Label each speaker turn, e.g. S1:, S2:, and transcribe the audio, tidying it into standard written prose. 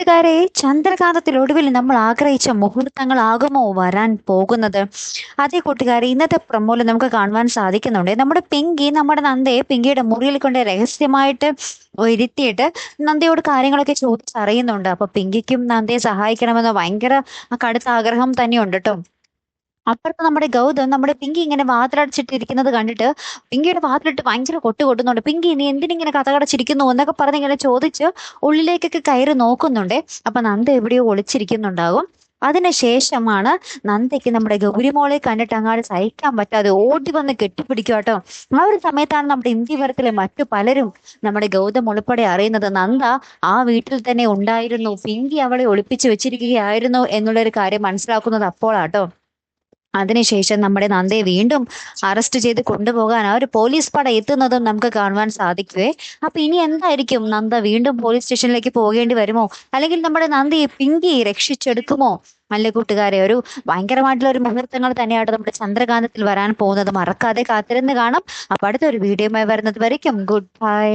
S1: കൂട്ടുകാരെ, ചന്ദ്രകാന്തത്തിലൊടുവിൽ നമ്മൾ ആഗ്രഹിച്ച മുഹൂർത്തങ്ങളാകുമോ വരാൻ പോകുന്നത്? അതേ കൂട്ടുകാരെ, ഇന്നത്തെ പ്രൊമോയിൽ നമുക്ക് കാണുവാൻ സാധിക്കുന്നുണ്ട്. നമ്മുടെ പിങ്കി നമ്മുടെ നന്ദയെ പിങ്കിയുടെ മുറിയിൽ കൊണ്ട് രഹസ്യമായിട്ട് ഇരുത്തിയിട്ട് നന്ദയോട് കാര്യങ്ങളൊക്കെ ചോദിച്ചറിയുന്നുണ്ട്. അപ്പൊ പിങ്കിക്കും നന്ദയെ സഹായിക്കണമെന്ന് ഭയങ്കര കടുത്ത ആഗ്രഹം തന്നെയുണ്ട് ട്ടോ. അപ്പുറത്ത് നമ്മുടെ ഗൗതം നമ്മുടെ പിങ്കി ഇങ്ങനെ വാതിലടച്ചിട്ടിരിക്കുന്നത് കണ്ടിട്ട് പിങ്കിയുടെ വാതിലിട്ട് ഭയങ്കര കൊട്ടുന്നുണ്ട്. പിങ്കി, നീ എന്തിനിങ്ങനെ കഥകടച്ചിരിക്കുന്നു എന്നൊക്കെ പറഞ്ഞ് ഇങ്ങനെ ചോദിച്ച് ഉള്ളിലേക്കൊക്കെ കയറി നോക്കുന്നുണ്ടേ. അപ്പൊ നന്ദ എവിടെയോ ഒളിച്ചിരിക്കുന്നുണ്ടാകും. അതിനുശേഷമാണ് നന്ദയ്ക്ക് നമ്മുടെ ഗൗരിമോളെ കണ്ടിട്ട് അങ്ങാട് സഹിക്കാൻ പറ്റാതെ ഓടി വന്ന് കെട്ടിപ്പിടിക്കുക കേട്ടോ. ആ ഒരു സമയത്താണ് നമ്മുടെ ഇന്ത്യവരത്തിലെ മറ്റു പലരും നമ്മുടെ ഗൗതം ഉൾപ്പെടെ അറിയുന്നത് നന്ദ ആ വീട്ടിൽ തന്നെ ഉണ്ടായിരുന്നു, പിങ്കി അവളെ ഒളിപ്പിച്ചു വെച്ചിരിക്കുകയായിരുന്നു എന്നുള്ളൊരു കാര്യം മനസ്സിലാക്കുന്നത് അപ്പോഴാട്ടോ. അതിനുശേഷം നമ്മുടെ നന്ദയെ വീണ്ടും അറസ്റ്റ് ചെയ്ത് കൊണ്ടുപോകാൻ ആ ഒരു പോലീസ് പട എത്തുന്നതും നമുക്ക് കാണുവാൻ സാധിക്കുവേ. അപ്പൊ ഇനി എന്തായിരിക്കും, നന്ദ വീണ്ടും പോലീസ് സ്റ്റേഷനിലേക്ക് പോകേണ്ടി വരുമോ, അല്ലെങ്കിൽ നമ്മുടെ നന്ദയെ പിങ്കി രക്ഷിച്ചെടുക്കുമോ? നല്ല കൂട്ടുകാരെ, ഒരു ഭയങ്കരമായിട്ടുള്ള ഒരു മുഹൂർത്തങ്ങൾ തന്നെയാണ് നമ്മുടെ ചന്ദ്രകാന്തത്തിൽ വരാൻ പോകുന്നത്. മറക്കാതെ കാത്തിരുന്ന് കാണാം. അപ്പൊ അടുത്തൊരു വീഡിയോയുമായി വരുന്നത് വരയ്ക്കും ഗുഡ് ബൈ.